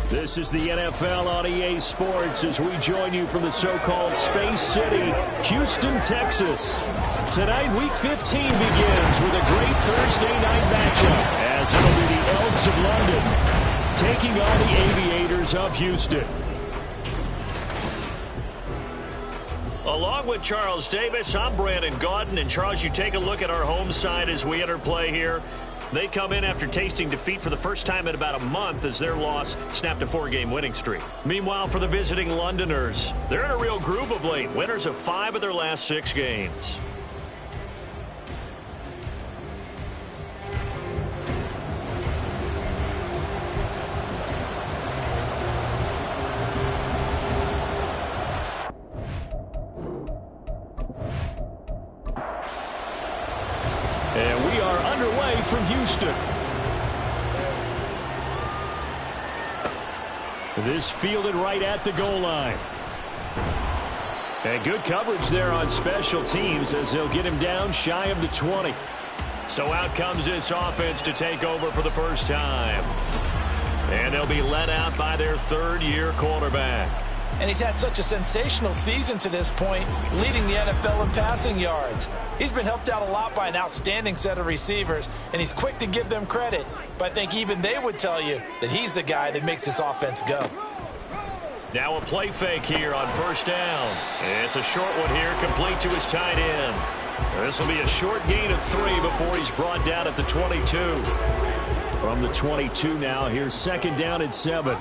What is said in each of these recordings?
This is the NFL on EA Sports as we join you from the so-called Space City, Houston, Texas. Tonight, Week 15 begins with a great Thursday night matchup as it'll be the Elks of London taking on the Aviators of Houston. Along with Charles Davis, I'm Brandon Gaudin. And Charles, you take a look at our home side as we enter play here. They come in after tasting defeat for the first time in about a month as their loss snapped a 4-game winning streak. Meanwhile, for the visiting Londoners, they're in a real groove of late. Winners of 5 of their last 6 games. And we are underway from Houston. This fielded right at the goal line. And good coverage there on special teams as they'll get him down shy of the 20. So out comes this offense to take over for the first time. And they'll be led out by their third-year quarterback. And he's had such a sensational season to this point, leading the NFL in passing yards. He's been helped out a lot by an outstanding set of receivers, and he's quick to give them credit. But I think even they would tell you that he's the guy that makes this offense go. Now a play fake here on first down. It's a short one here, complete to his tight end. This will be a short gain of 3 before he's brought down at the 22. From the 22 now, here's second down and 7.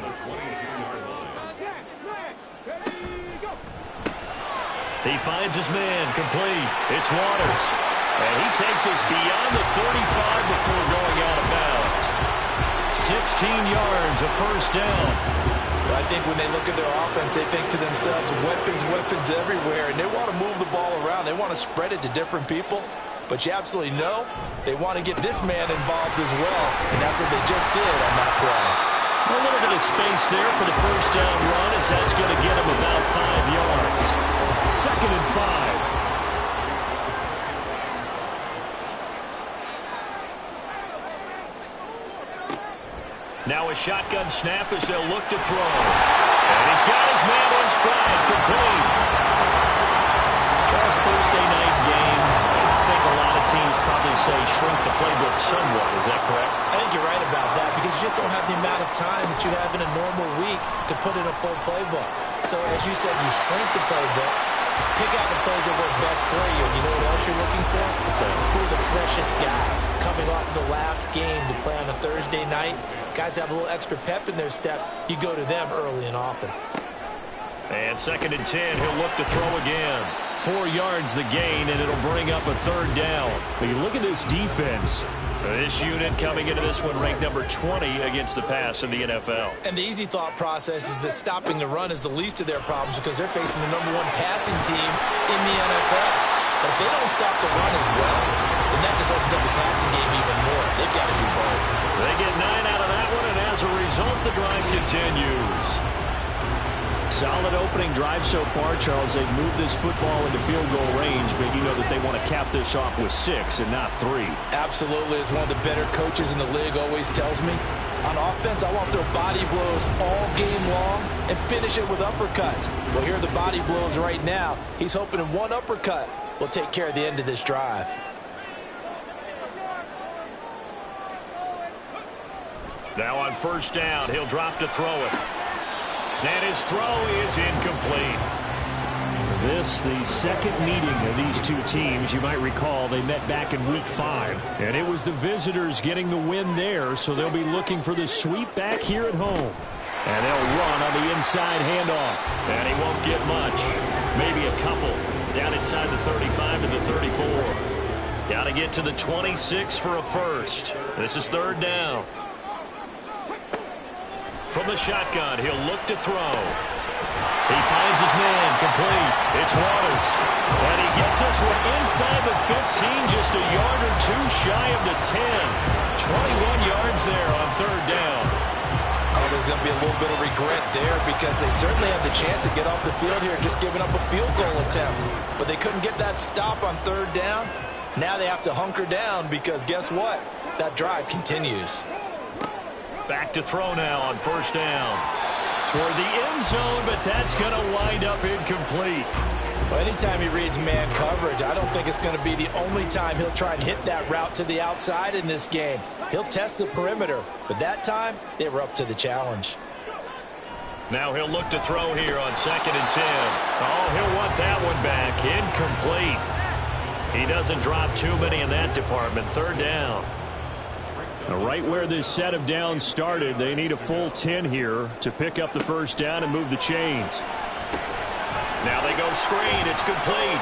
He finds his man, complete. It's Waters. And he takes us beyond the 35 before going out of bounds. 16 yards, a first down. Well, I think when they look at their offense, they think to themselves, weapons, weapons everywhere. And they want to move the ball around. They want to spread it to different people. But you absolutely know they want to get this man involved as well. And that's what they just did on that play. A little bit of space there for the first down run as that's going to get him about 5 yards. Second and 5. Now a shotgun snap as they'll look to throw. And he's got his man in stride, complete. Charles, Thursday night game. I think a lot of teams probably say shrink the playbook somewhat. Is that correct? I think you're right about that because you just don't have the amount of time that you have in a normal week to put in a full playbook. So as you said, you shrink the playbook. Pick out the plays that work best for you. And you know what else you're looking for? Who are the freshest guys coming off the last game to play on a Thursday night? Guys have a little extra pep in their step. You go to them early and often. And second and 10, he'll look to throw again. 4 yards the gain, and it'll bring up a third down. But you look at this defense. This unit coming into this one ranked number 20 against the pass in the NFL. And the easy thought process is that stopping the run is the least of their problems because they're facing the #1 passing team in the NFL. But if they don't stop the run as well, then that just opens up the passing game even more. They've got to do both. They get 9 out of that one, and as a result, the drive continues. Solid opening drive so far, Charles. They've moved this football into field goal range, but you know that they want to cap this off with 6 and not 3. Absolutely. As one of the better coaches in the league always tells me, on offense, I want to throw body blows all game long and finish it with uppercuts. Well, here are the body blows right now. He's hoping in one uppercut will take care of the end of this drive. Now on first down, he'll drop to throw it. And his throw is incomplete. This, the second meeting of these two teams. You might recall they met back in Week 5. And it was the visitors getting the win there, so they'll be looking for the sweep back here at home. And they'll run on the inside handoff. And he won't get much. Maybe a couple. Down inside the 35 to the 34. Got to get to the 26 for a first. This is third down. From the shotgun, he'll look to throw. He finds his man, complete. It's Waters. And he gets this one inside the 15, just a yard or 2 shy of the 10. 21 yards there on third down. Oh, there's going to be a little bit of regret there because they certainly had the chance to get off the field here, just giving up a field goal attempt. But they couldn't get that stop on third down. Now they have to hunker down because guess what? That drive continues. Back to throw now on first down. Toward the end zone, but that's going to wind up incomplete. Well, anytime he reads man coverage, I don't think it's going to be the only time he'll try and hit that route to the outside in this game. He'll test the perimeter, but that time they were up to the challenge. Now he'll look to throw here on 2nd and 10. Oh, he'll want that one back. Incomplete. He doesn't drop too many in that department. 3rd down. Now, right where this set of downs started, they need a full 10 here to pick up the first down and move the chains. Now they go screen. It's complete.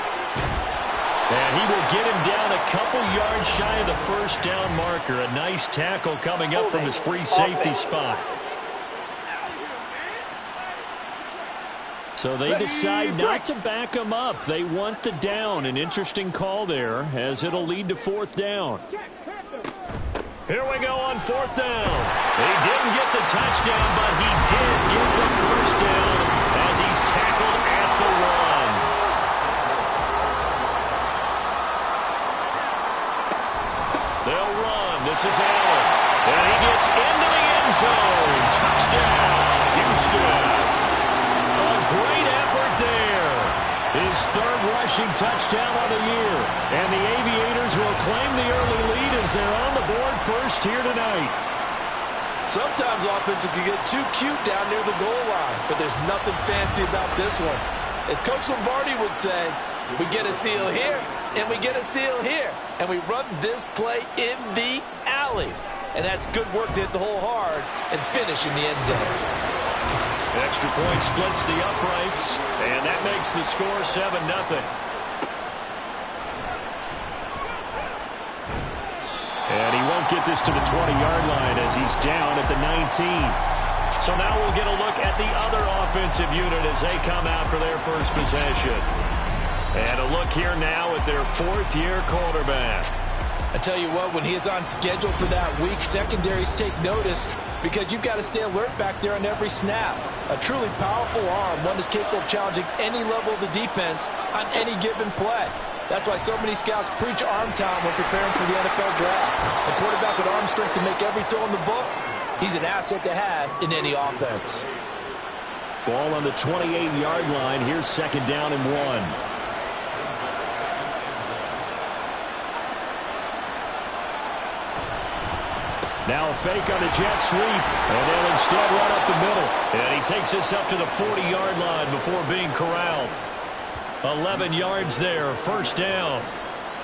And he will get him down a couple yards shy of the first down marker. A nice tackle coming up from his free safety spot. So they decide not to back him up. They want the down. An interesting call there, as it'll lead to 4th down. Here we go on 4th down. He didn't get the touchdown, but he did get the first down as he's tackled at the 1. They'll run. This is Allen. And he gets into the end zone. Touchdown, Houston. A great effort there. His 3rd rushing touchdown of the year. And the Aviators will claim the early lead as they're on the board first here tonight. Sometimes offenses can get too cute down near the goal line, but there's nothing fancy about this one. As Coach Lombardi would say, we get a seal here, and we get a seal here, and we run this play in the alley. And that's good work to hit the hole hard and finish in the end zone. Extra point splits the uprights, and that makes the score 7-0. And he won't get this to the 20-yard line as he's down at the 19. So now we'll get a look at the other offensive unit as they come out for their first possession. And a look here now at their 4th-year quarterback. I tell you what, when he is on schedule for that week, secondaries take notice because you've got to stay alert back there on every snap. A truly powerful arm, one that's capable of challenging any level of the defense on any given play. That's why so many scouts preach arm talent when preparing for the NFL draft. A quarterback with arm strength to make every throw in the book, he's an asset to have in any offense. Ball on the 28-yard line. Here's 2nd down and 1. Now a fake on the jet sweep, and they'll instead run up the middle. And he takes this up to the 40-yard line before being corralled. 11 yards there, 1st down.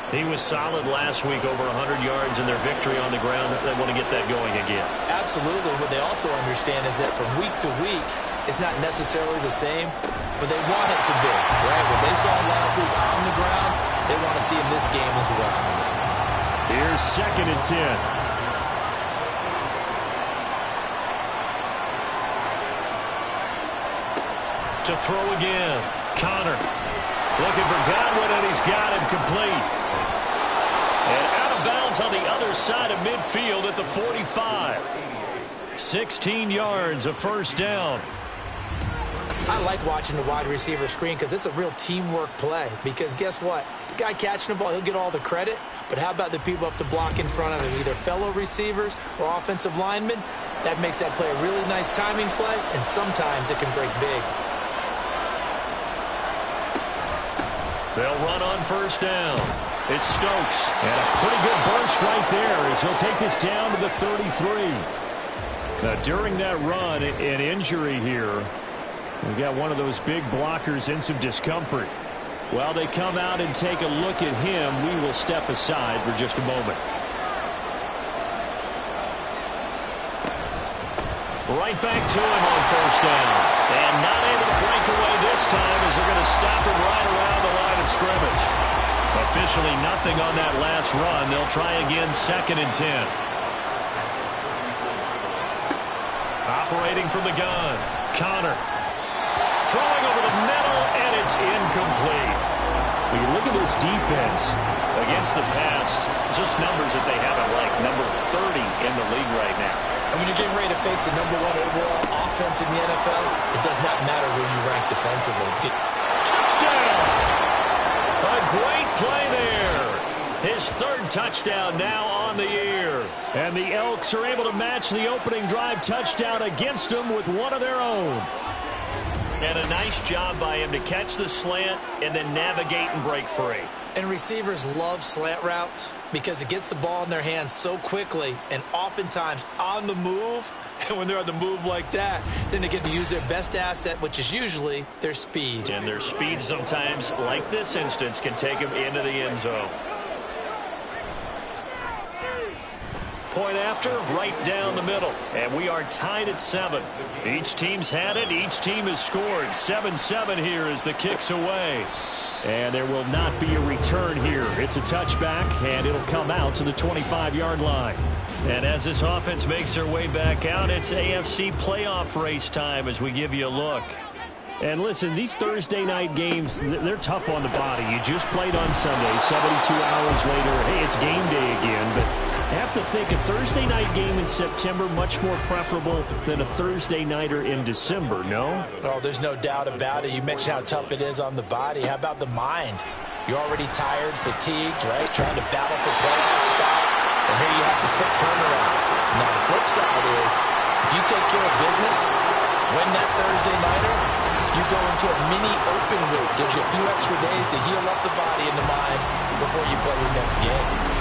He was solid last week, over 100 yards in their victory on the ground. They want to get that going again. Absolutely. What they also understand is that from week to week, it's not necessarily the same, but they want it to be, right? What they saw last week on the ground, they want to see in this game as well. Here's 2nd and 10. To throw again. Connor looking for Godwin, and he's got him complete. And out of bounds on the other side of midfield at the 45. 16 yards, a 1st down. I like watching the wide receiver screen because it's a real teamwork play. Because guess what? The guy catching the ball, he'll get all the credit. But how about the people up to block in front of him, either fellow receivers or offensive linemen? That makes that play a really nice timing play, and sometimes it can break big. They'll run on 1st down. It's Stokes. And a pretty good burst right there as he'll take this down to the 33. Now, during that run, an injury here. We got one of those big blockers in some discomfort. While they come out and take a look at him, we will step aside for just a moment. Right back to him on 1st down. And not able to break away this time as they're going to stop him right around the line of scrimmage. Officially nothing on that last run. They'll try again 2nd and 10. Operating from the gun. Connor. Throwing over the middle, and it's incomplete. When you look at this defense against the pass, just numbers that they haven't liked. Number 30 in the league right now. And when you're getting ready to face the #1 overall offense in the NFL, it does not matter where you rank defensively. Touchdown! A great play there. His 3rd touchdown now on the year. And the Elks are able to match the opening drive touchdown against them with one of their own. And a nice job by him to catch the slant and then navigate and break free. And receivers love slant routes because it gets the ball in their hands so quickly and oftentimes on the move. And when they're on the move like that, then they get to use their best asset, which is usually their speed. And their speed sometimes, like this instance, can take them into the end zone. Point after, right down the middle. And we are tied at 7. Each team's had it. Each team has scored. 7-7 here as the kick's away. And there will not be a return here. It's a touchback, and it'll come out to the 25-yard line. And as this offense makes their way back out, it's AFC playoff race time as we give you a look. And listen, these Thursday night games, they're tough on the body. You just played on Sunday, 72 hours later. Hey, it's game day again, but I have to think a Thursday night game in September much more preferable than a Thursday nighter in December, no? Oh, there's no doubt about it. You mentioned how tough it is on the body. How about the mind? You're already tired, fatigued, right? Trying to battle for playoff spots. And here you have the quick turnaround. Now, the flip side is, if you take care of business, win that Thursday nighter, you go into a mini open week. Gives you a few extra days to heal up the body and the mind before you play your next game.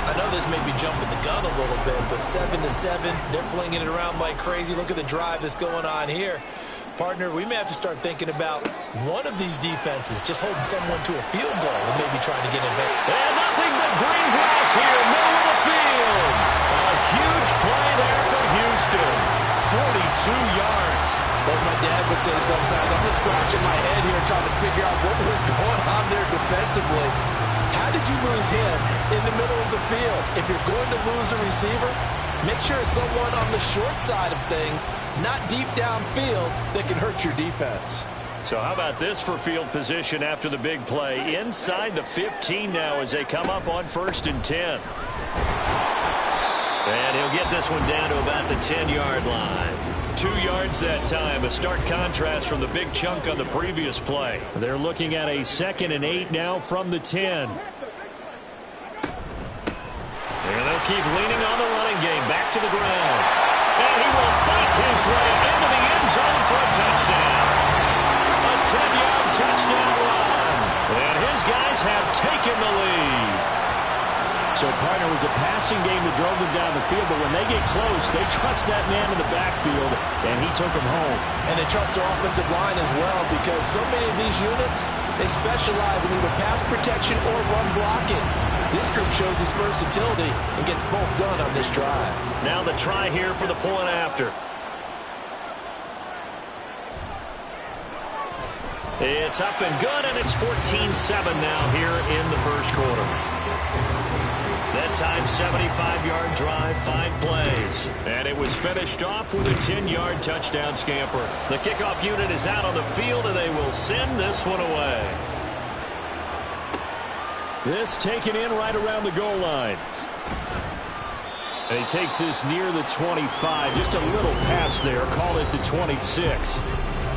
I know this may be jumping the gun a little bit, but 7-7, they're flinging it around like crazy. Look at the drive that's going on here. Partner, we may have to start thinking about one of these defenses just holding someone to a field goal and maybe trying to get in there. And nothing but green grass here, middle of the field. A huge play there for Houston. 42 yards. What my dad would say sometimes, I'm just scratching my head here trying to figure out what was going on there defensively. How did you lose him in the middle of the field? If you're going to lose a receiver, make sure it's someone on the short side of things, not deep downfield, that can hurt your defense. So how about this for field position after the big play? Inside the 15 now as they come up on 1st and 10. And he'll get this one down to about the 10-yard line. 2 yards that time, a stark contrast from the big chunk on the previous play. They're looking at a 2nd and 8 now from the 10. And they'll keep leaning on the running game, back to the ground. And he will fight his way into the end zone for a touchdown. A 10-yard touchdown run. And his guys have taken the lead. So, partner, was a passing game that drove them down the field, but when they get close, they trust that man in the backfield, and he took them home. And they trust their offensive line as well, because so many of these units, they specialize in either pass protection or run blocking. This group shows its versatility and gets both done on this drive. Now the try here for the point after. It's up and good, and it's 14-7 now here in the first quarter. That time, 75-yard drive, 5 plays. And it was finished off with a 10-yard touchdown scamper. The kickoff unit is out on the field, and they will send this one away. This taken in right around the goal line. And he takes this near the 25. Just a little pass there. Call it the 26.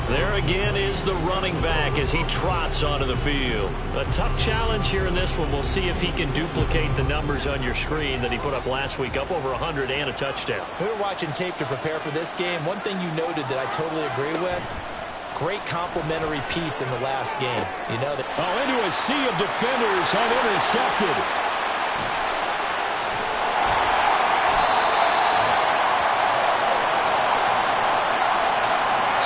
There again is the running back as he trots onto the field. A tough challenge here in this one. We'll see if he can duplicate the numbers on your screen that he put up last week, up over 100 and a touchdown. We were watching tape to prepare for this game. One thing you noted that I totally agree with, great complimentary piece in the last game. You know that. Oh, into a sea of defenders and intercepted.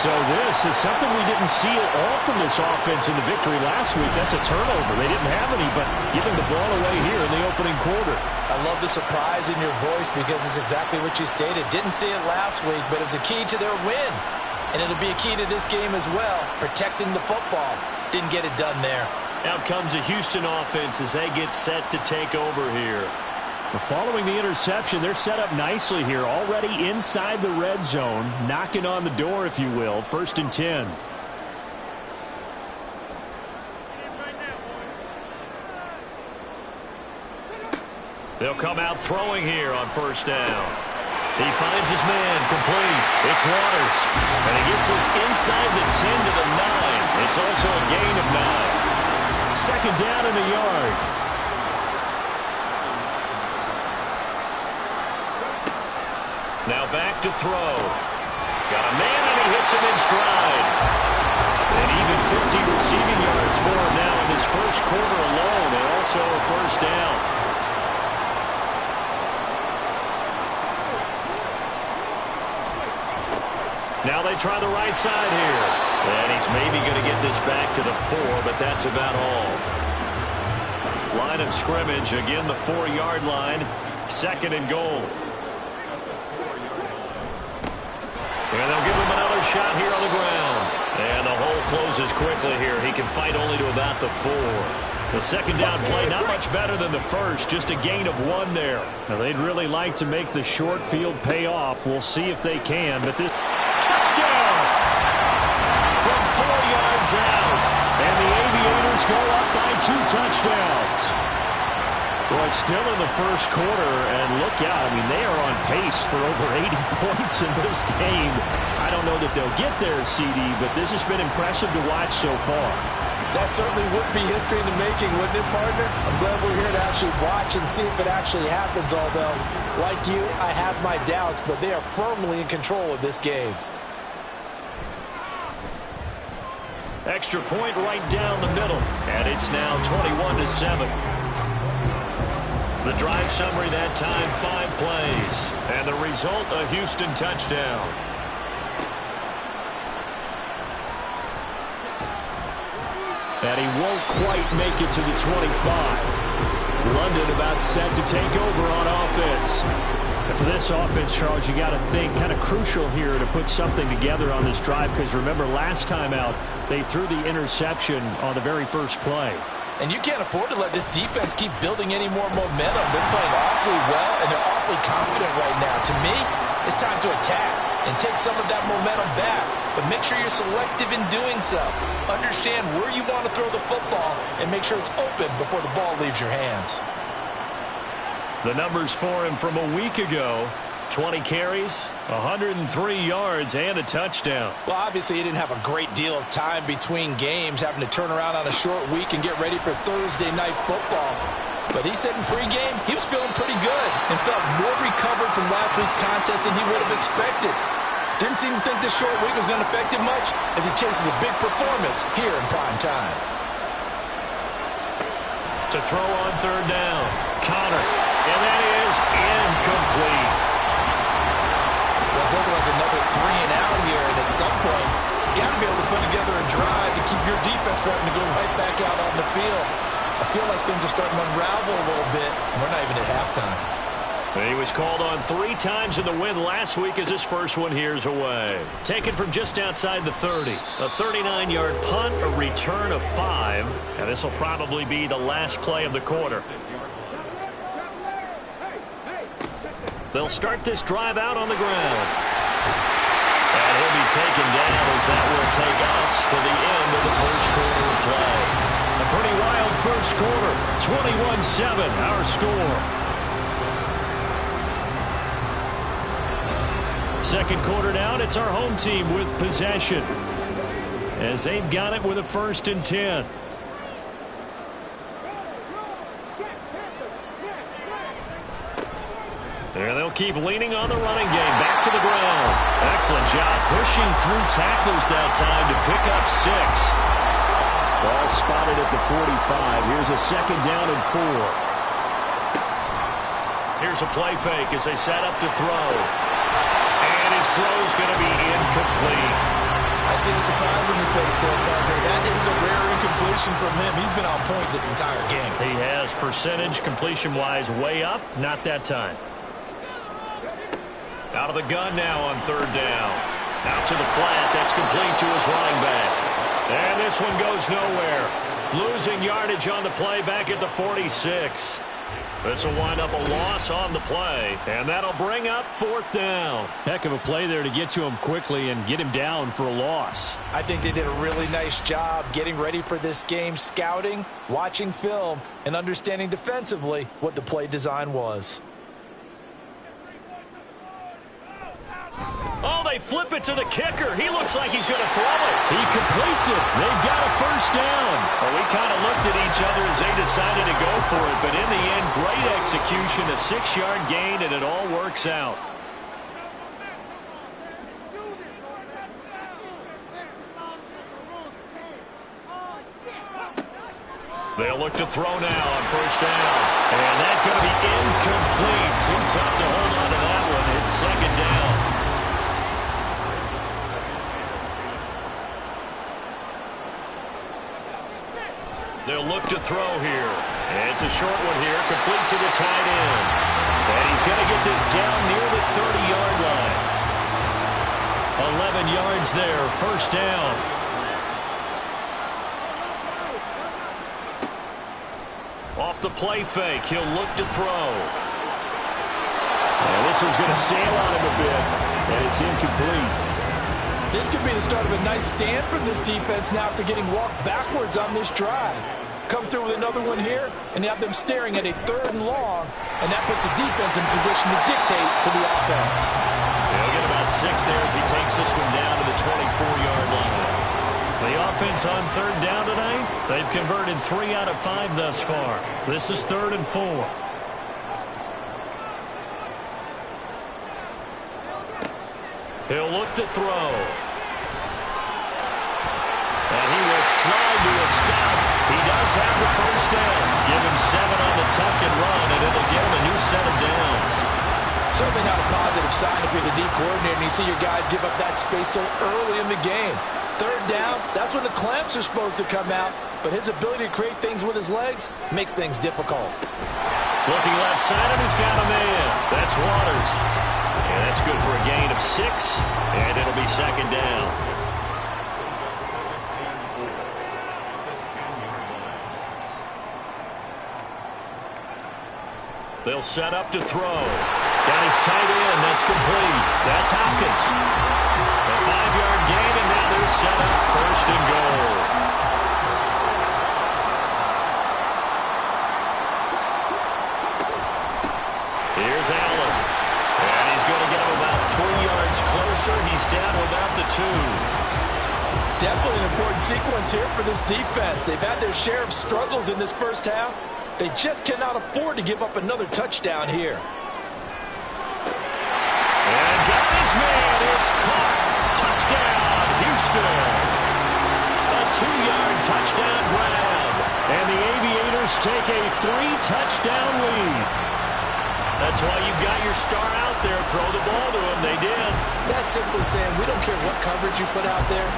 So this is something we didn't see at all from this offense in the victory last week. That's a turnover. They didn't have any, but giving the ball away here in the opening quarter. I love the surprise in your voice because it's exactly what you stated. Didn't see it last week, but it's a key to their win. And it'll be a key to this game as well, protecting the football. Didn't get it done there. Out comes the Houston offense as they get set to take over here. Following the interception, they're set up nicely here, already inside the red zone, knocking on the door, if you will, 1st and 10. They'll come out throwing here on 1st down. He finds his man, complete. It's Waters. And he gets this inside the 10 to the 9. It's also a gain of 9. 2nd down in the yard. Now back to throw. Got a man, and he hits him in stride. And even 50 receiving yards for him now in his first quarter alone, and also a first down. Now they try the right side here. And he's maybe going to get this back to the 4, but that's about all. Line of scrimmage, again the 4-yard line. Second and goal. And they'll give him another shot here on the ground. And the hole closes quickly here. He can fight only to about the 4. The second down play, not much better than the first, just a gain of 1 there. Now, they'd really like to make the short field pay off. We'll see if they can, but this touchdown from 4 yards out. And the Aviators go up by 2 touchdowns. Well, still in the first quarter, and look out. I mean, they are on pace for over 80 points in this game. I don't know that they'll get there, CD, but this has been impressive to watch so far. That certainly would be history in the making, wouldn't it, partner? I'm glad we're here to actually watch and see if it actually happens, although, like you, I have my doubts, but they are firmly in control of this game. Extra point right down the middle, and it's now 21-7. The drive summary that time, 5 plays. And the result, a Houston touchdown. And he won't quite make it to the 25. London about set to take over on offense. And for this offense, Charles, you got to think kind of crucial here to put something together on this drive, because remember last time out, they threw the interception on the very first play. And you can't afford to let this defense keep building any more momentum. They're playing awfully well, and they're awfully confident right now. To me, it's time to attack and take some of that momentum back. But make sure you're selective in doing so. Understand where you want to throw the football and make sure it's open before the ball leaves your hands. The numbers for him from a week ago. 20 carries, 103 yards, and a touchdown. Well, obviously, he didn't have a great deal of time between games, having to turn around on a short week and get ready for Thursday night football. But he said in pregame, he was feeling pretty good and felt more recovered from last week's contest than he would have expected. Didn't seem to think this short week was going to affect him much as he chases a big performance here in prime time. To throw on third down, Connor, and that is incomplete. It's looking like another 3 and out here, and at some point, you got to be able to put together a drive to keep your defense from having to go right back out on the field. I feel like things are starting to unravel a little bit, and we're not even at halftime. And he was called on 3 times in the win last week as his first one here's away. Taken from just outside the 30. A 39-yard punt, a return of 5, and this will probably be the last play of the quarter. They'll start this drive out on the ground. And he'll be taken down as that will take us to the end of the first quarter of play. A pretty wild first quarter. 21-7, our score. Second quarter down, it's our home team with possession, as they've got it with a 1st and 10. And they'll keep leaning on the running game. Back to the ground. Excellent job pushing through tacklers that time to pick up 6. Ball spotted at the 45. Here's a second down and 4. Here's a play fake as they set up to throw. And his throw's going to be incomplete. I see the surprise on your face there, partner. That is a rare incompletion from him. He's been on point this entire game. He has percentage completion-wise way up. Not that time. Out of the gun now on third down. Out to the flat. That's complete to his running back. And this one goes nowhere. Losing yardage on the play back at the 46. This will wind up a loss on the play. And that'll bring up 4th down. Heck of a play there to get to him quickly and get him down for a loss. I think they did a really nice job getting ready for this game, scouting, watching film, and understanding defensively what the play design was. Oh, they flip it to the kicker. He looks like he's going to throw it. He completes it. They've got a first down. Well, we kind of looked at each other as they decided to go for it. But in the end, great execution, a 6-yard gain, and it all works out. They'll look to throw now on first down. And that's going to be incomplete. Too tough to hold on to that one. It's second down. They'll look to throw here. And it's a short one here, complete to the tight end. And he's going to get this down near the 30-yard line. 11 yards there, first down. Off the play fake, he'll look to throw. And this one's going to sail on him a bit, and it's incomplete. This could be the start of a nice stand from this defense now after getting walked backwards on this drive. Come through with another one here, and have them staring at a 3rd and long, and that puts the defense in position to dictate to the offense. He'll get about 6 there as he takes this one down to the 24-yard line. The offense on 3rd down tonight, they've converted 3 out of 5 thus far. This is 3rd and 4. He'll look to throw. And he will slide to a stop. He does have the first down. Give him 7 on the tuck and run, and it'll give him a new set of downs. Certainly not a positive sign if you're the D coordinator and you see your guys give up that space so early in the game. 3rd down, that's when the clamps are supposed to come out, but his ability to create things with his legs makes things difficult. Looking left side, and he's got a man. That's Waters. And that's good for a gain of 6, and it'll be second down. They'll set up to throw. Got his tight end. That's complete. That's Hopkins. A 5-yard gain, and now they're set up 1st and goal. Here's Allen. And he's going to get him about 3 yards closer. He's down without the 2. Definitely an important sequence here for this defense. They've had their share of struggles in this first half. They just cannot afford to give up another touchdown here. And got his man. It's caught. Touchdown, Houston. A 2-yard touchdown grab. And the Aviators take a 3-touchdown lead. That's why you've got your star out there. Throw the ball to him. They did. That's simply saying we don't care what coverage you put out there.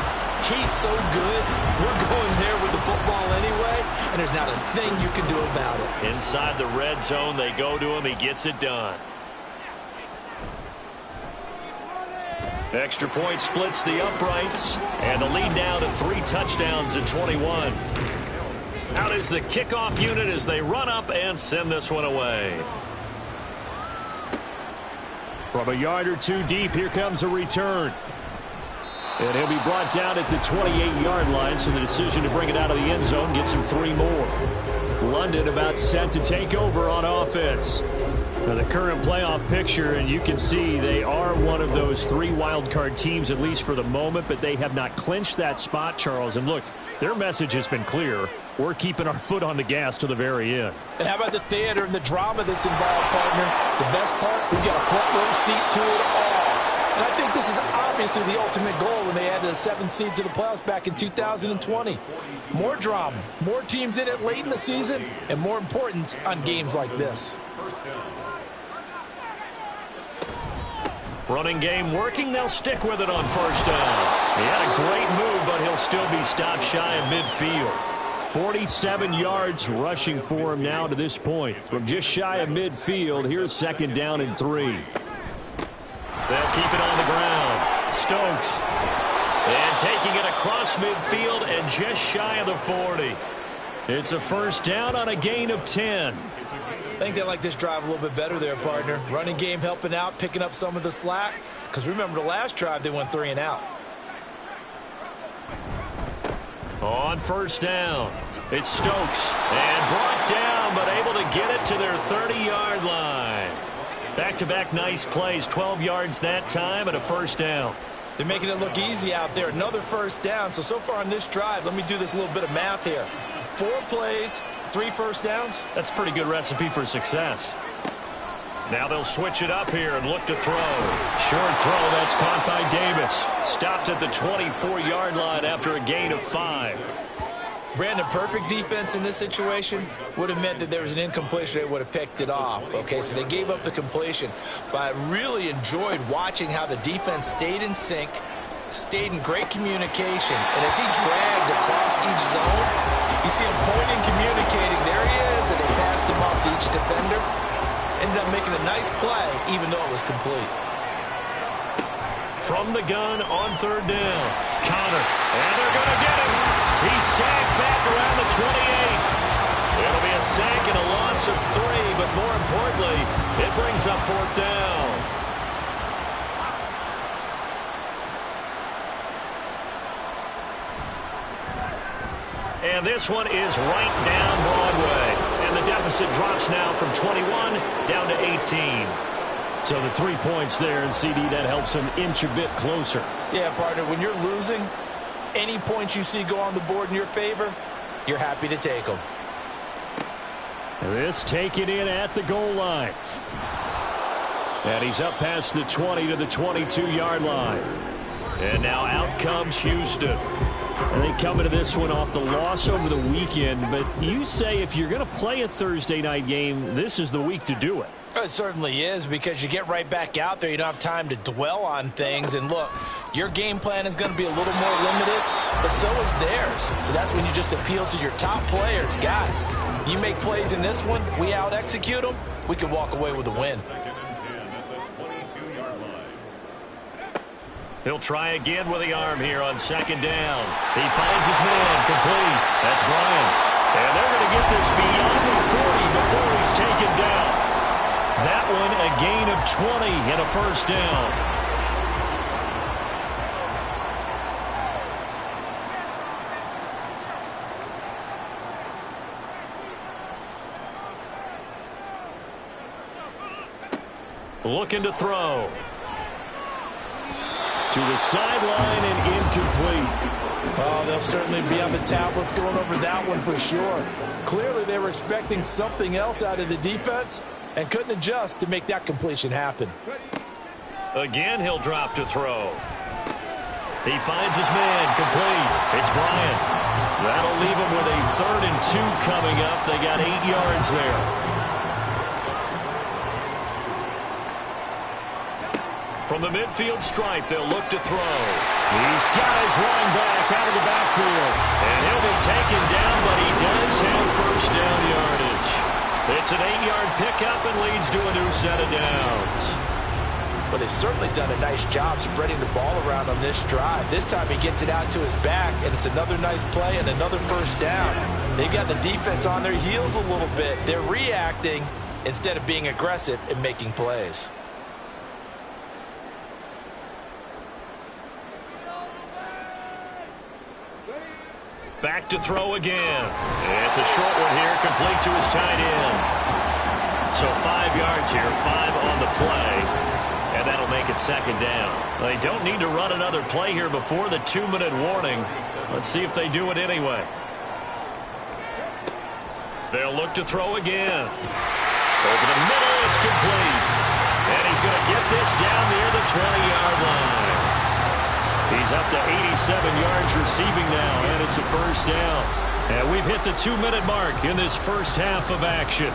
He's so good, we're going there with the football anyway, and there's not a thing you can do about it. Inside the red zone, they go to him. He gets it done. Extra point splits the uprights, and the lead now to 3 touchdowns at 21. Out is the kickoff unit as they run up and send this one away. From a yard or 2 deep, here comes a return. And he'll be brought down at the 28-yard line, so the decision to bring it out of the end zone gets him 3 more. London about set to take over on offense. Now the current playoff picture, and you can see they are one of those 3 wildcard teams, at least for the moment, but they have not clinched that spot, Charles. And look, their message has been clear. We're keeping our foot on the gas to the very end. And how about the theater and the drama that's involved, partner? The best part, we've got a front row seat to it all. And I think this is obviously the ultimate goal when they added a 7th seed to the playoffs back in 2020. More drama, more teams in it late in the season, and more importance on games like this. Running game working. They'll stick with it on first down. He had a great move, but he'll still be stopped shy of midfield. 47 yards rushing for him now to this point. From just shy of midfield, here's 2nd down and 3. They'll keep it on the ground. Stokes. And taking it across midfield and just shy of the 40. It's a first down on a gain of 10. I think they like this drive a little bit better there, partner. Running game helping out, picking up some of the slack. Because remember the last drive, they went 3 and out. On first down, it's Stokes. And brought down, but able to get it to their 30-yard line. Back-to-back nice plays, 12 yards that time and a first down. They're making it look easy out there. Another first down. So far on this drive, let me do this little bit of math here. 4 plays, 3 first downs. That's a pretty good recipe for success. Now they'll switch it up here and look to throw. Short throw, that's caught by Davis. Stopped at the 24-yard line after a gain of 5. Brandon, perfect defense in this situation would have meant that there was an incompletion. They would have picked it off. Okay, so they gave up the completion. But I really enjoyed watching how the defense stayed in sync, stayed in great communication. And as he dragged across each zone, you see him pointing, communicating. There he is, and they passed him off to each defender. Ended up making a nice play, even though it was complete. From the gun on third down, Connor, and they're going to get him. He's sacked back around the 28. It'll be a sack and a loss of 3, but more importantly, it brings up fourth down. And this one is right down Broadway. And the deficit drops now from 21 down to 18. So the 3 points there, and CD, that helps him inch a bit closer. Yeah, partner, when you're losing, any points you see go on the board in your favor, you're happy to take them. This taken in at the goal line. And he's up past the 20 to the 22-yard line. And now out comes Houston. And they come into this one off the loss over the weekend. But you say if you're going to play a Thursday night game, this is the week to do it. It certainly is, because you get right back out there. You don't have time to dwell on things. And look, your game plan is going to be a little more limited, but so is theirs. So that's when you just appeal to your top players. Guys, you make plays in this one, we out-execute them, we can walk away with a win. He'll try again with the arm here on second down. He finds his man complete. That's Bryant. And they're going to get this beyond the 40 before he's taken down. That one a gain of 20 and a first down. Looking to throw. To the sideline and incomplete. Oh, they'll certainly be on the tablets going over that one for sure. Clearly they were expecting something else out of the defense and couldn't adjust to make that completion happen. Again, he'll drop to throw. He finds his man complete. It's Bryant. That'll leave him with a 3rd and 2 coming up. They got 8 yards there. From the midfield stripe, they'll look to throw. He's got his running back out of the backfield. And he'll be taken down, but he does have first down yardage. It's an 8-yard pickup and leads to a new set of downs. Well, they've certainly done a nice job spreading the ball around on this drive. This time he gets it out to his back, and it's another nice play and another first down. They've got the defense on their heels a little bit. They're reacting instead of being aggressive and making plays. Back to throw again. It's a short one here, complete to his tight end. So 5 yards here, 5 on the play, and that'll make it second down. They don't need to run another play here before the 2-minute warning. Let's see if they do it anyway. They'll look to throw again. Over the middle, it's complete. And he's going to get this down near the 20-yard line. He's up to 87 yards receiving now, and it's a first down. And we've hit the 2-minute mark in this first half of action.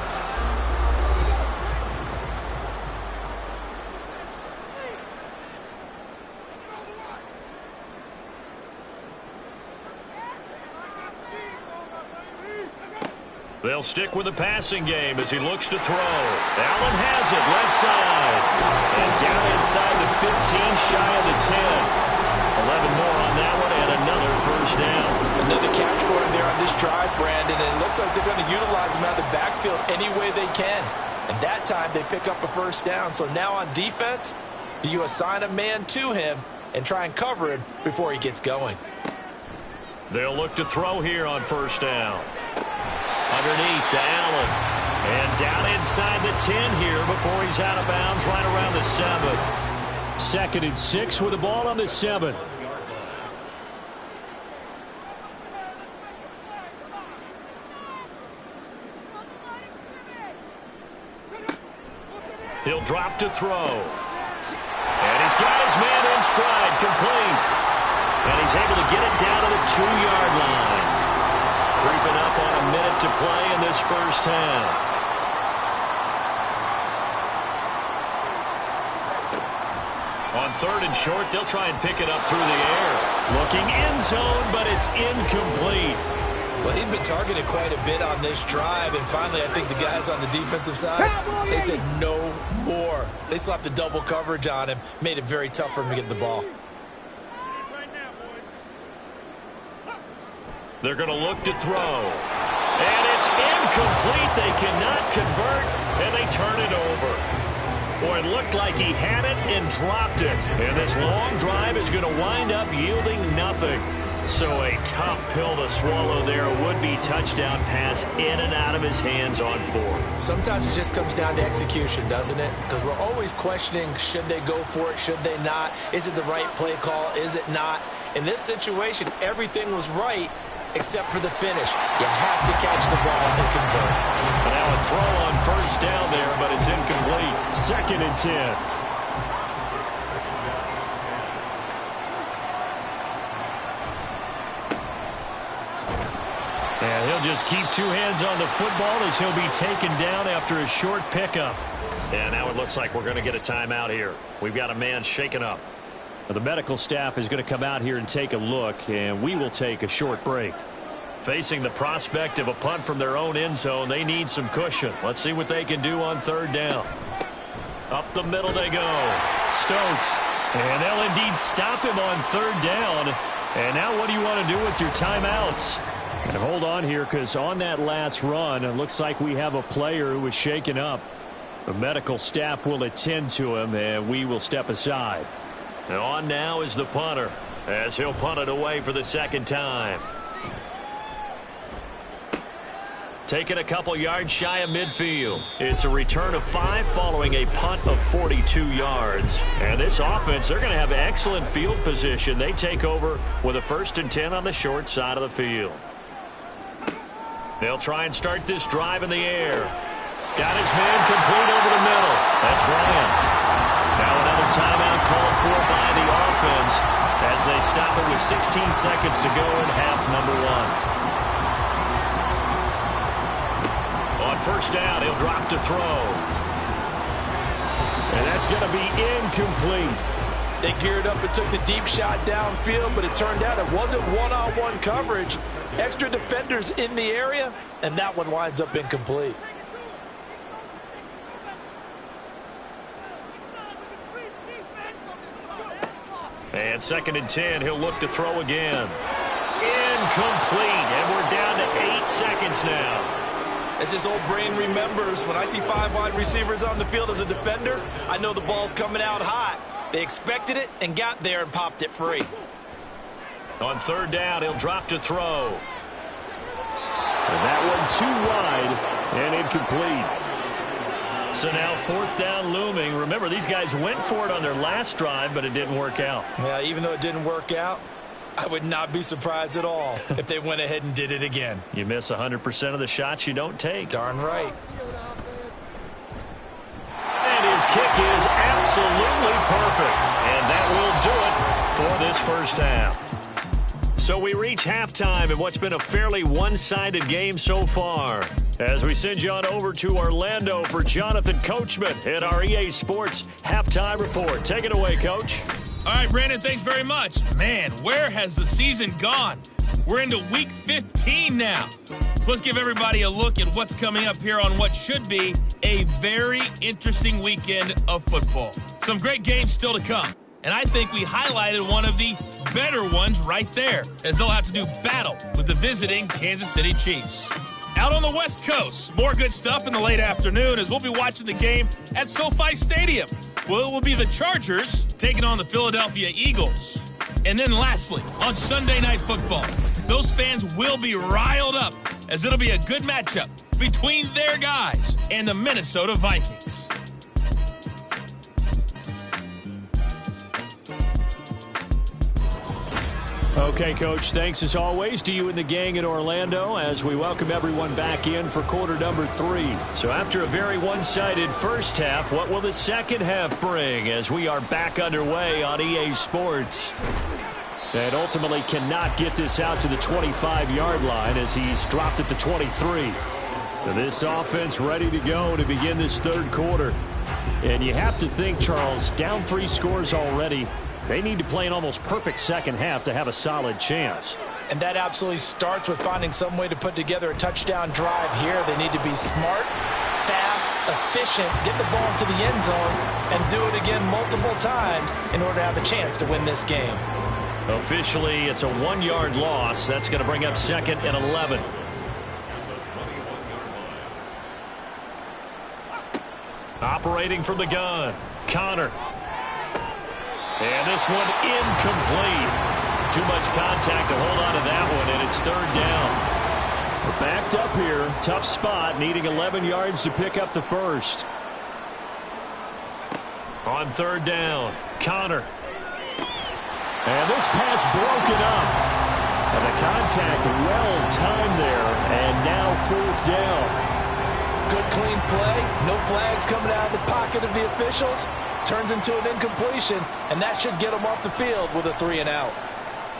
They'll stick with the passing game as he looks to throw. Allen has it, left side. And down inside the 15, shy of the 10. 11 more on that one, and another first down. Another catch for him there on this drive, Brandon, and it looks like they're going to utilize him out of the backfield any way they can. And that time they pick up a first down. So now on defense, do you assign a man to him and try and cover him before he gets going? They'll look to throw here on first down. Underneath to Allen. And down inside the 10 here before he's out of bounds right around the 7. 2nd and 6 with the ball on the 7. He'll drop to throw. And he's got his man in stride, complete. And he's able to get it down to the 2-yard line. to play in this first half. On 3rd and short, they'll try and pick it up through the air. Looking end zone, but it's incomplete. Well, he'd been targeted quite a bit on this drive, and finally I think the guys on the defensive side, they said no more. They slapped the double coverage on him, made it very tough for him to get the ball. They're going to look to throw. And it's incomplete. They cannot convert, and they turn it over. Boy, it looked like he had it and dropped it. And this long drive is going to wind up yielding nothing. So a tough pill to swallow there. A would-be touchdown pass in and out of his hands on 4th. Sometimes it just comes down to execution, doesn't it? Because we're always questioning, should they go for it, should they not? Is it the right play call, is it not? In this situation, everything was right except for the finish. You have to catch the ball and convert. Now a throw on 1st down there, but it's incomplete. 2nd and 10. And he'll just keep 2 hands on the football as he'll be taken down after a short pickup. And now it looks like we're going to get a timeout here. We've got a man shaken up. The medical staff is going to come out here and take a look, and we will take a short break. Facing the prospect of a punt from their own end zone, they need some cushion. Let's see what they can do on 3rd down. Up the middle they go. Stokes. And they'll indeed stop him on 3rd down. And now what do you want to do with your timeouts? And hold on here, because on that last run, it looks like we have a player who was shaken up. The medical staff will attend to him, and we will step aside. And on now is the punter, as he'll punt it away for the 2nd time. Taking a couple yards shy of midfield. It's a return of 5 following a punt of 42 yards. And this offense, they're going to have excellent field position. They take over with a 1st and 10 on the short side of the field. They'll try and start this drive in the air. Got his man complete over the middle. That's Bryant. Now another timeout called for by the offense as they stop it with 16 seconds to go in half number 1. On 1st down, he'll drop to throw. And that's going to be incomplete. They geared up and took the deep shot downfield, but it turned out it wasn't one-on-one coverage. Extra defenders in the area, and that one winds up incomplete. And 2nd and 10, he'll look to throw again. Incomplete, and we're down to 8 seconds now. As his old brain remembers, when I see 5 wide receivers on the field as a defender, I know the ball's coming out hot. They expected it and got there and popped it free. On 3rd down, he'll drop to throw. And that one too wide and incomplete. So now 4th down looming. Remember, these guys went for it on their last drive, but it didn't work out. Yeah, even though it didn't work out, I would not be surprised at all if they went ahead and did it again. You miss 100% of the shots you don't take. Darn right. And his kick is absolutely perfect. And that will do it for this first half. So we reach halftime in what's been a fairly one-sided game so far. As we send you on over to Orlando for Jonathan Coachman at our EA Sports Halftime Report. Take it away, Coach. All right, Brandon, thanks very much. Man, where has the season gone? We're into Week 15 now. So let's give everybody a look at what's coming up here on what should be a very interesting weekend of football. Some great games still to come. And I think we highlighted one of the better ones right there, as they'll have to do battle with the visiting Kansas City Chiefs. Out on the West Coast, more good stuff in the late afternoon as we'll be watching the game at SoFi Stadium. Well, it will be the Chargers taking on the Philadelphia Eagles. And then lastly, on Sunday Night Football, those fans will be riled up as it'll be a good matchup between their guys and the Minnesota Vikings. Okay, Coach, thanks as always to you and the gang in Orlando as we welcome everyone back in for quarter number 3. So after a very one-sided first half, what will the second half bring as we are back underway on EA Sports? And ultimately cannot get this out to the 25-yard line as he's dropped at the 23. And this offense ready to go to begin this third quarter. And you have to think, Charles, down 3 scores already. They need to play an almost perfect second half to have a solid chance. And that absolutely starts with finding some way to put together a touchdown drive here. They need to be smart, fast, efficient, get the ball into the end zone, and do it again multiple times in order to have a chance to win this game. Officially, it's a 1-yard loss. That's going to bring up 2nd and 11. Operating from the gun, Connor. And this one incomplete. Too much contact to hold on to that one, and it's 3rd down. We're backed up here. Tough spot, needing 11 yards to pick up the first. On 3rd down, Connor. And this pass broken up. And the contact well timed there, and now 4th down. Good clean play. No flags coming out of the pocket of the officials. Turns into an incompletion, and that should get them off the field with a 3-and-out.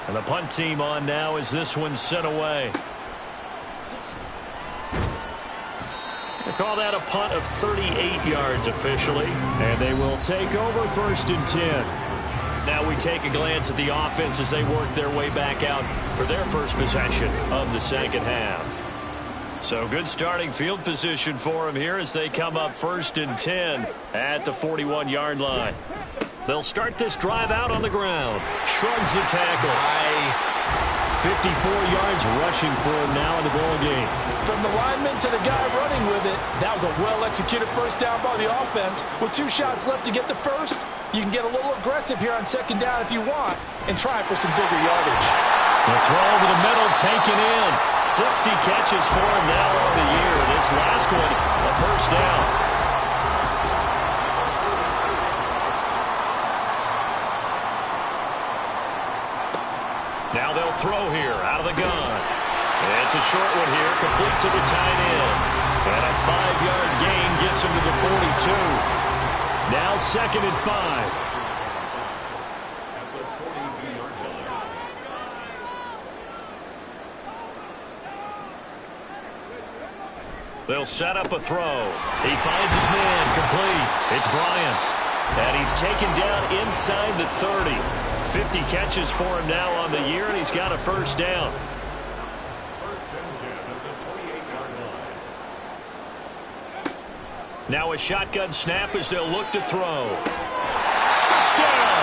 And the punt team on now as this one's sent away. They call that a punt of 38 yards officially. And they will take over 1st and 10. Now we take a glance at the offense as they work their way back out for their first possession of the second half. So good starting field position for them here as they come up 1st and 10 at the 41-yard line. They'll start this drive out on the ground. Shrugs the tackle. Nice. 54 yards rushing for him now in the ball game. From the lineman to the guy running with it, that was a well-executed first down by the offense. With 2 shots left to get the first, you can get a little aggressive here on 2nd down if you want and try for some bigger yardage. The throw over the middle taken in. 60 catches for him now on the year. This last one, a first down. Now they'll throw here out of the gun. It's a short one here, complete to the tight end. And a 5-yard gain gets him to the 42. Now 2nd and 5. They'll set up a throw. He finds his man, complete. It's Bryant. And he's taken down inside the 30. 50 catches for him now on the year, and he's got a first down. Now a shotgun snap as they'll look to throw. Touchdown!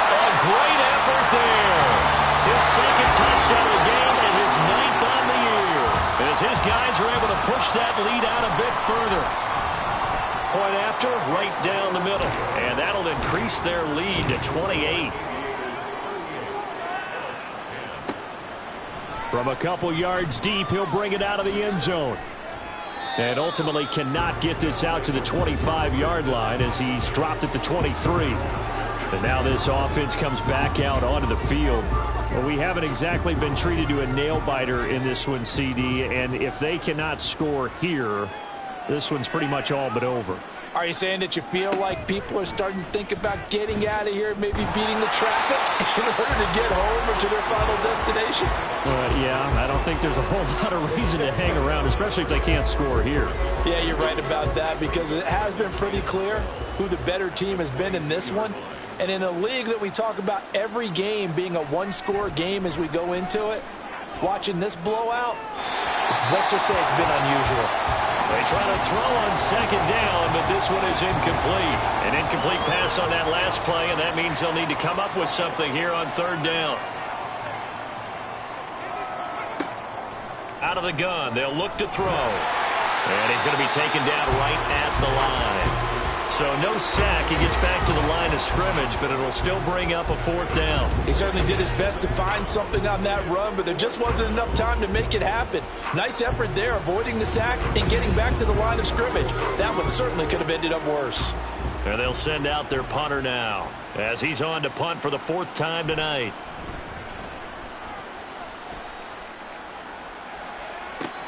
A great effort there. His 2nd touchdown of the game and his 9th on the year. As his guys are able to push that lead out a bit further. Point after, right down the middle. And that'll increase their lead to 28. From a couple yards deep, he'll bring it out of the end zone. And ultimately cannot get this out to the 25-yard line as he's dropped at the 23. And now this offense comes back out onto the field. Well, we haven't exactly been treated to a nail-biter in this one, CD. And if they cannot score here, this one's pretty much all but over. Are you saying that you feel like people are starting to think about getting out of here, maybe beating the traffic in order to get home or to their final destination? Yeah, I don't think there's a whole lot of reason to hang around, especially if they can't score here. Yeah, you're right about that because it has been pretty clear who the better team has been in this one. And in a league that we talk about every game being a one-score game as we go into it, watching this blowout, let's just say it's been unusual. They try to throw on 2nd down, but this one is incomplete. An incomplete pass on that last play, and that means they'll need to come up with something here on 3rd down. Out of the gun, they'll look to throw. And he's going to be taken down right at the line. So no sack. He gets back to the line of scrimmage, but it'll still bring up a 4th down. He certainly did his best to find something on that run, but there just wasn't enough time to make it happen. Nice effort there, avoiding the sack and getting back to the line of scrimmage. That one certainly could have ended up worse. And they'll send out their punter now as he's on to punt for the 4th time tonight.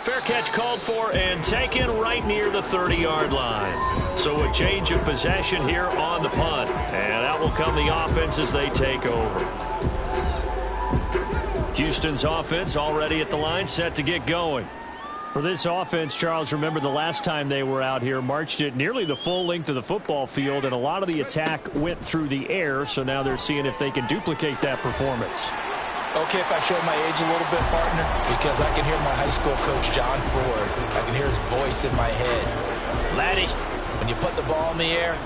Fair catch called for and taken right near the 30-yard line. So a change of possession here on the punt. And out will come the offense as they take over. Houston's offense already at the line, set to get going. For this offense, Charles, remember the last time they were out here, marched it nearly the full length of the football field, and a lot of the attack went through the air, so now they're seeing if they can duplicate that performance. Okay, if I show my age a little bit, partner, because I can hear my high school coach, John Ford. I can hear his voice in my head. Laddie, when you put the ball in the air,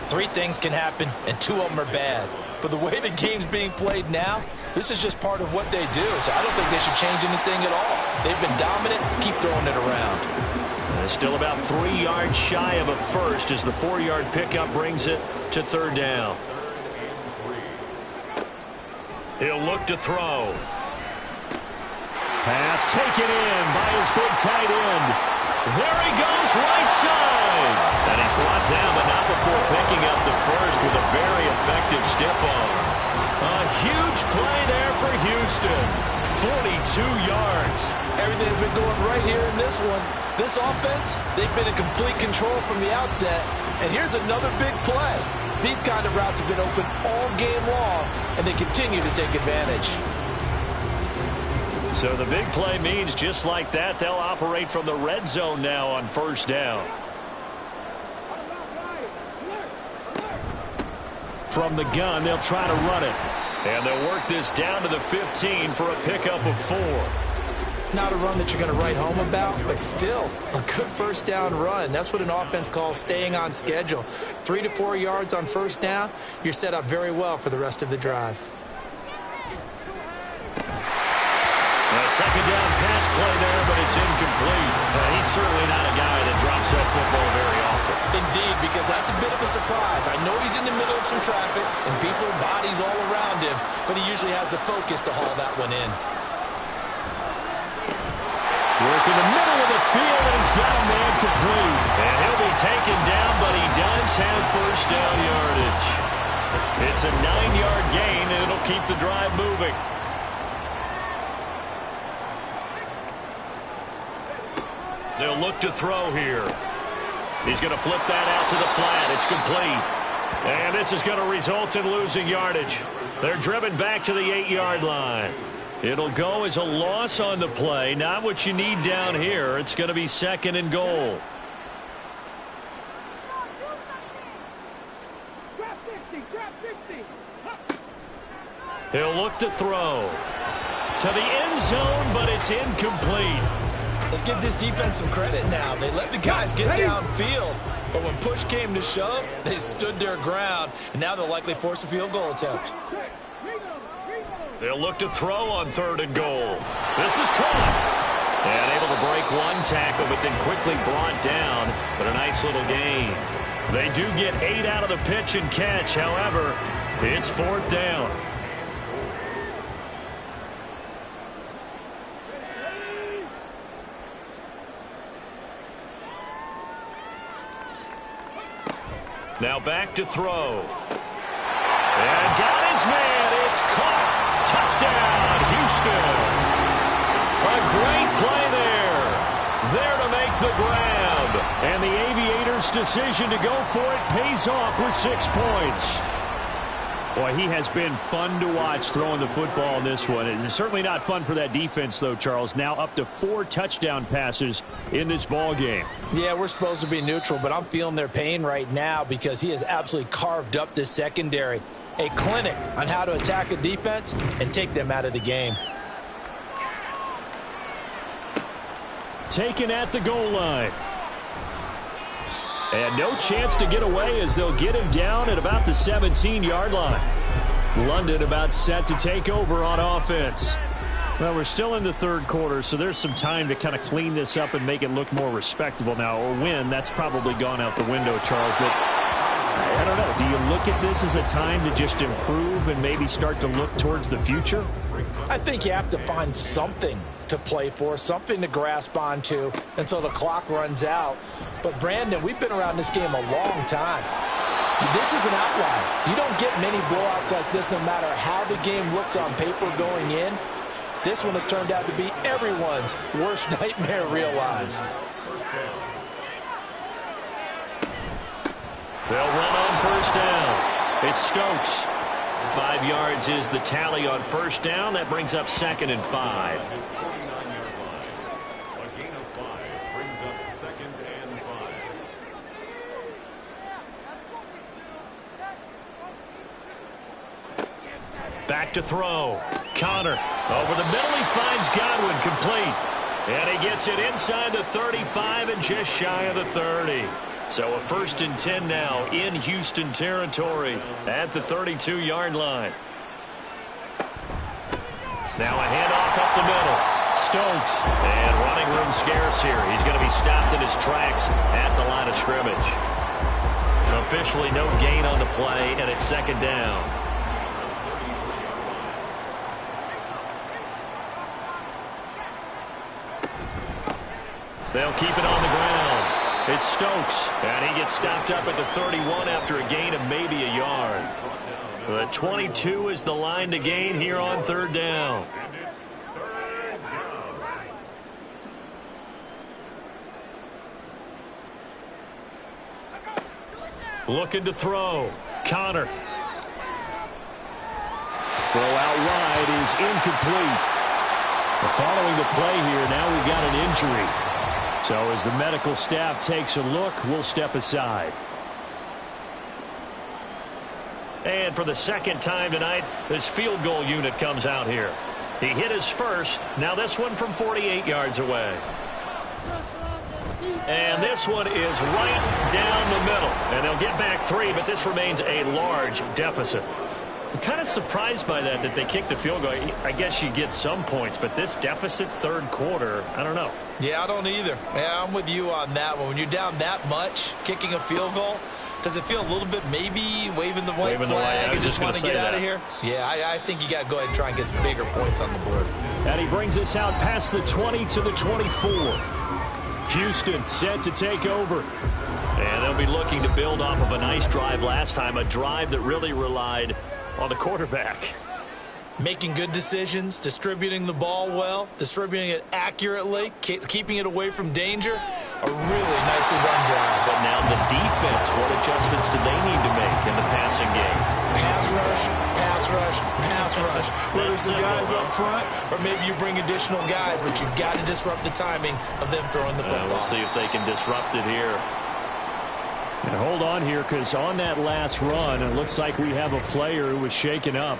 3 things can happen, and 2 of them are bad. But the way the game's being played now, this is just part of what they do, so I don't think they should change anything at all. They've been dominant. Keep throwing it around. Still about 3 yards shy of a first as the 4-yard pickup brings it to 3rd down. He'll look to throw. Pass taken in by his big tight end. There he goes, right side. And he's brought down, but not before picking up the first with a very effective stiff arm. A huge play there for Houston. 42 yards. Everything's been going right here in this one. This offense, they've been in complete control from the outset. And here's another big play. These kind of routes have been open all game long, and they continue to take advantage. So the big play means just like that, they'll operate from the red zone now on 1st down. From the gun, they'll try to run it. And they'll work this down to the 15 for a pickup of 4. Not a run that you're going to write home about, but still a good 1st down run. That's what an offense calls staying on schedule. 3 to 4 yards on 1st down, you're set up very well for the rest of the drive. A 2nd down pass play there, but it's incomplete. He's certainly not a guy that drops that football very often. Indeed, because that's a bit of a surprise. I know he's in the middle of some traffic and people, bodies all around him, but he usually has the focus to haul that one in. Working the middle of the field, and he's got a man complete. And he'll be taken down, but he does have 1st down yardage. It's a 9-yard gain, and it'll keep the drive moving. They'll look to throw here. He's going to flip that out to the flat. It's complete. And this is going to result in losing yardage. They're driven back to the 8-yard line. It'll go as a loss on the play. Not what you need down here. It's going to be 2nd and goal. He'll look to throw. To the end zone, but it's incomplete. Let's give this defense some credit now. They let the guys get downfield, but when push came to shove, they stood their ground, and now they'll likely force a field goal attempt. They'll look to throw on 3rd and goal. This is caught. And able to break 1 tackle, but then quickly brought down. But a nice little gain. They do get 8 out of the pitch and catch. However, it's 4th down. Now back to throw. And got his man. It's caught. Touchdown, Houston. A great play there. There to make the grab. And the Aviators' decision to go for it pays off with 6 points. Boy, he has been fun to watch throwing the football in this one. It's certainly not fun for that defense, though, Charles. Now up to 4 touchdown passes in this ball game. Yeah, we're supposed to be neutral, but I'm feeling their pain right now because he has absolutely carved up this secondary. A clinic on how to attack a defense and take them out of the game. Taken at the goal line. And no chance to get away as they'll get him down at about the 17-yard line. London about set to take over on offense. Well, we're still in the 3rd quarter, so there's some time to kind of clean this up and make it look more respectable now. Or win, that's probably gone out the window, Charles. But I don't know. Do you look at this as a time to just improve and maybe start to look towards the future? I think you have to find something to play for, something to grasp onto until the clock runs out. But, Brandon, we've been around this game a long time. This is an outlier. You don't get many blowouts like this no matter how the game looks on paper going in. This one has turned out to be everyone's worst nightmare realized. They'll run on 1st down. It's Stokes. 5 yards is the tally on first down. That brings up 2nd and 5. Back to throw. Connor over the middle. He finds Godwin, complete. And he gets it inside the 35 and just shy of the 30. So a 1st and 10 now in Houston territory at the 32-yard line. Now a handoff up the middle. Stokes, and running room scarce here. He's going to be stopped in his tracks at the line of scrimmage. Officially no gain on the play, and it's 2nd down. They'll keep it on the ground. It's Stokes, and he gets stopped up at the 31 after a gain of maybe a yard. The 22 is the line to gain here on 3rd down. Looking to throw. Connor. Throw out wide is incomplete. Following the play here, now we've got an injury. So as the medical staff takes a look, we'll step aside. And for the 2nd time tonight, this field goal unit comes out here. He hit his first. Now this one from 48 yards away. And this one is right down the middle. And they'll get back 3, but this remains a large deficit. I'm kind of surprised by that they kicked the field goal. I guess you get some points, but this deficit 3rd quarter, I don't know. Yeah, I don't either. Yeah, I'm with you on that one. When you're down that much, kicking a field goal, does it feel a little bit maybe waving the white flag and just want to get out of here? Yeah, I think you got to go ahead and try and get some bigger points on the board. And he brings us out past the 20 to the 24. Houston set to take over. And they'll be looking to build off of a nice drive last time, a drive that really relied on the quarterback. Making good decisions, distributing the ball well, distributing it accurately, keeping it away from danger. A really nicely run drive. But now the defense, what adjustments do they need to make in the passing game? Pass rush, pass rush, pass rush. Whether it's the guys up front or maybe you bring additional guys, but you've got to disrupt the timing of them throwing the football. We'll see if they can disrupt it here. And hold on here, because on that last run, it looks like we have a player who was shaken up.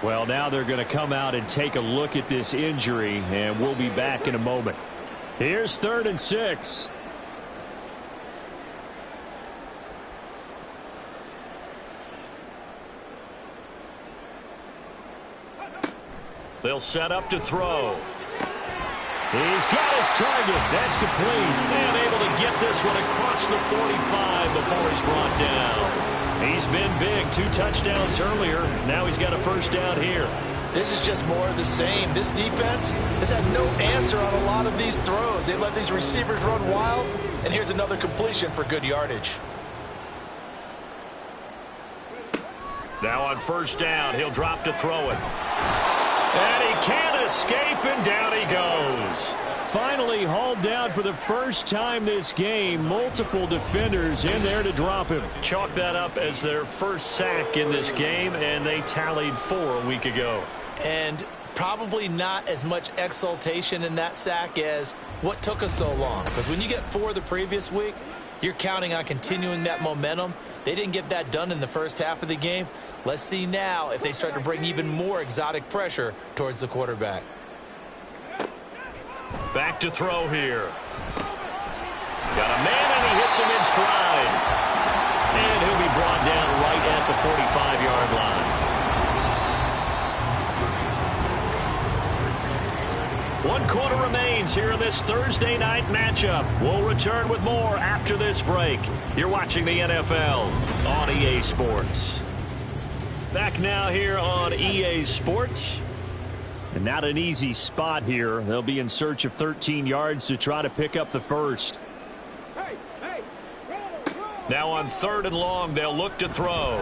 Well, now they're going to come out and take a look at this injury, and we'll be back in a moment. Here's 3rd and 6. They'll set up to throw. He's got his target. That's complete. And able to get this one across the 45 before he's brought down. He's been big. 2 touchdowns earlier. Now he's got a 1st down here. This is just more of the same. This defense has had no answer on a lot of these throws. They let these receivers run wild, and here's another completion for good yardage. Now on 1st down, he'll drop to throw it. And he can't escape, and down he goes. Finally hauled down for the first time this game. Multiple defenders in there to drop him. Chalk that up as their first sack in this game, and they tallied 4 a week ago. And probably not as much exultation in that sack as what took us so long. Because when you get 4 the previous week, you're counting on continuing that momentum. They didn't get that done in the first half of the game. Let's see now if they start to bring even more exotic pressure towards the quarterback. Back to throw here. Got a man, and he hits him in stride. And he'll be brought down right at the 45-yard line. 1 quarter remains here in this Thursday night matchup. We'll return with more after this break. You're watching the NFL on EA Sports. Back now here on EA Sports. And not an easy spot here. They'll be in search of 13 yards to try to pick up the first. Now on 3rd and long, they'll look to throw.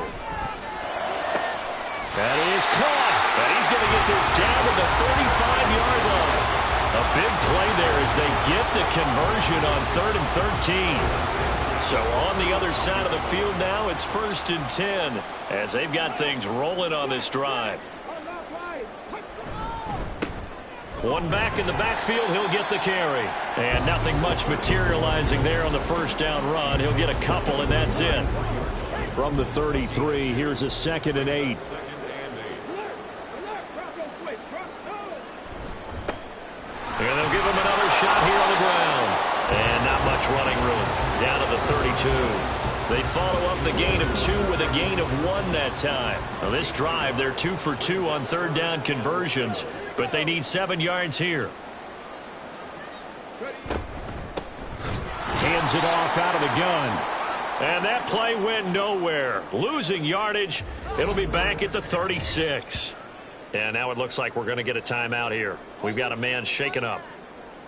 That is caught. And he's going to get this down to the 35-yard line. A big play there as they get the conversion on 3rd and 13. So on the other side of the field now, it's 1st and 10 as they've got things rolling on this drive. One back in the backfield, he'll get the carry. And nothing much materializing there on the first down run. He'll get a couple, and that's it. From the 33, here's a 2nd and 8. And they'll give him another shot here on the ground. And not much running room. Down to the 32. They follow up the gain of 2 with a gain of 1 that time. Now this drive, they're 2 for 2 on 3rd down conversions, but they need 7 yards here. Hands it off out of the gun. And that play went nowhere. Losing yardage. It'll be back at the 36. And now it looks like we're going to get a timeout here. We've got a man shaken up.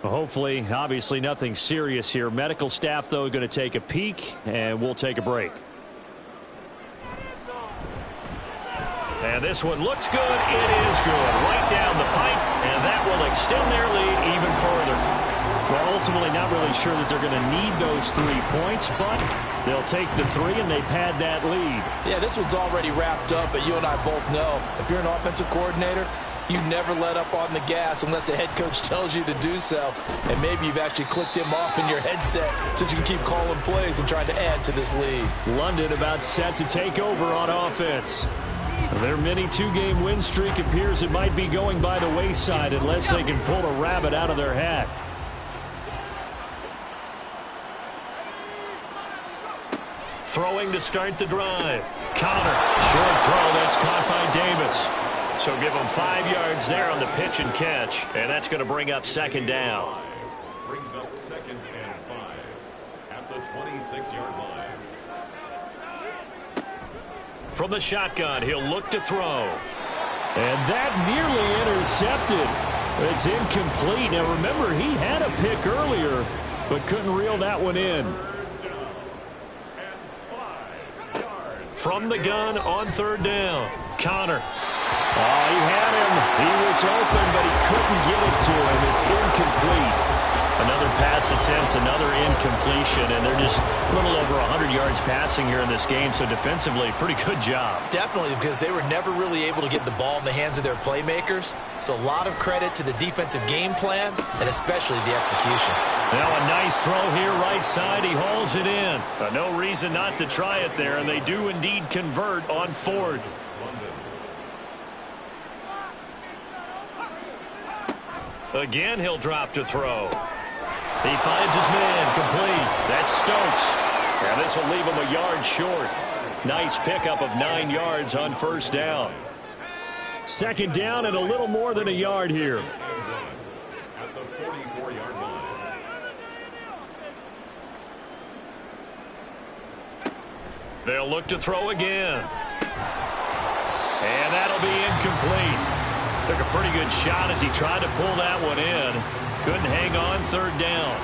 Well, hopefully, obviously nothing serious here. Medical staff, though, going to take a peek, and we'll take a break. And this one looks good. It is good. Right down the pipe, and that will extend their lead even further. Well, ultimately not really sure that they're going to need those 3 points, but they'll take the 3, and they've had that lead. Yeah, this one's already wrapped up, but you and I both know if you're an offensive coordinator, you never let up on the gas unless the head coach tells you to do so. And maybe you've actually clicked him off in your headset so you can keep calling plays and trying to add to this lead. London about set to take over on offense. Their mini 2-game win streak appears it might be going by the wayside unless they can pull a rabbit out of their hat. Throwing to start the drive. Connor, short throw, that's caught by Davis. So give them 5 yards there on the pitch and catch, and that's going to bring up 2nd down. Brings up 2nd and 5 at the 26-yard line. From the shotgun, he'll look to throw. And that nearly intercepted. It's incomplete. Now remember, he had a pick earlier, but couldn't reel that one in. From the gun on 3rd down, Connor. Oh, he had him. He was open, but he couldn't get it to him. It's incomplete. Another pass attempt, another incompletion, and they're just a little over 100 yards passing here in this game, so defensively, pretty good job. Definitely, because they were never really able to get the ball in the hands of their playmakers. So a lot of credit to the defensive game plan, and especially the execution. Now a nice throw here right side. He hauls it in. No reason not to try it there, and they do indeed convert on 4th. Again, he'll drop to throw. He finds his man complete. That's Stokes. And this will leave him a yard short. Nice pickup of 9 yards on 1st down. 2nd down and a little more than a yard here. At the 44-yard line. They'll look to throw again. And that'll be incomplete. Took a pretty good shot as he tried to pull that one in. Couldn't hang on 3rd down.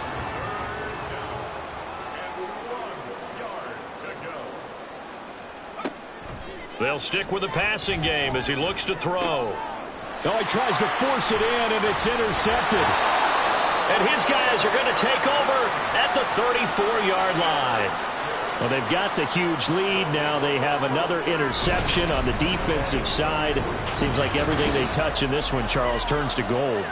They'll stick with the passing game as he looks to throw. Oh, he tries to force it in, and it's intercepted. And his guys are going to take over at the 34-yard line. Well, they've got the huge lead. Now they have another interception on the defensive side. Seems like everything they touch in this one, Charles, turns to gold.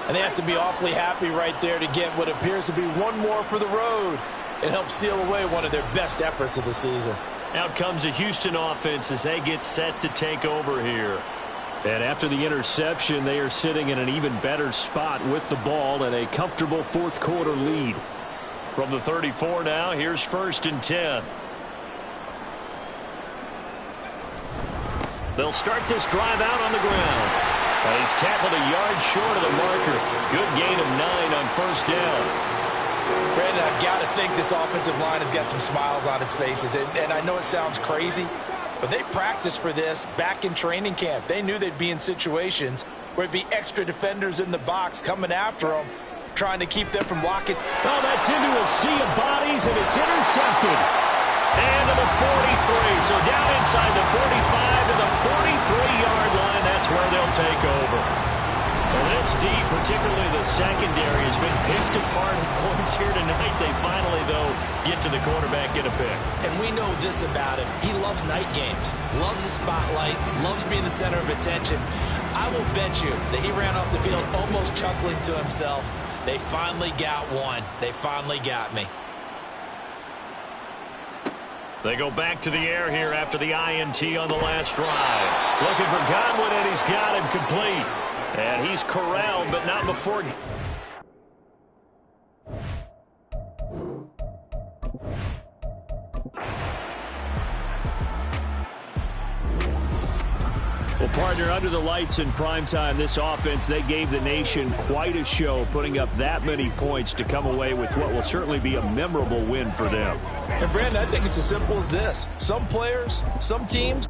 And they have to be awfully happy right there to get what appears to be one more for the road. It helps seal away one of their best efforts of the season. Out comes the Houston offense as they get set to take over here. And after the interception, they are sitting in an even better spot with the ball and a comfortable 4th quarter lead. From the 34 now, here's 1st and 10. They'll start this drive out on the ground. And he's tackled a yard short of the marker. Good gain of 9 on 1st down. Brandon, I've got to think this offensive line has got some smiles on its faces. And I know it sounds crazy, but they practiced for this back in training camp. They knew they'd be in situations where it'd be extra defenders in the box coming after them, trying to keep them from blocking. Oh, that's into a sea of bodies, and it's intercepted. And to the 43. So down inside the 45 to the 43-yard line. That's where they'll take over. So this indeed, particularly the secondary has been picked apart at points here tonight. They finally, though, get to the quarterback, get a pick. And we know this about him. He loves night games, loves the spotlight, loves being the center of attention. I will bet you that he ran off the field almost chuckling to himself. They finally got one. They finally got me. They go back to the air here after the INT on the last drive. Looking for Godwin, and he's got him complete. And he's corralled, but not before. Well, partner, under the lights in primetime, this offense, they gave the nation quite a show, putting up that many points to come away with what will certainly be a memorable win for them. And, Brandon, I think it's as simple as this. Some players, some teams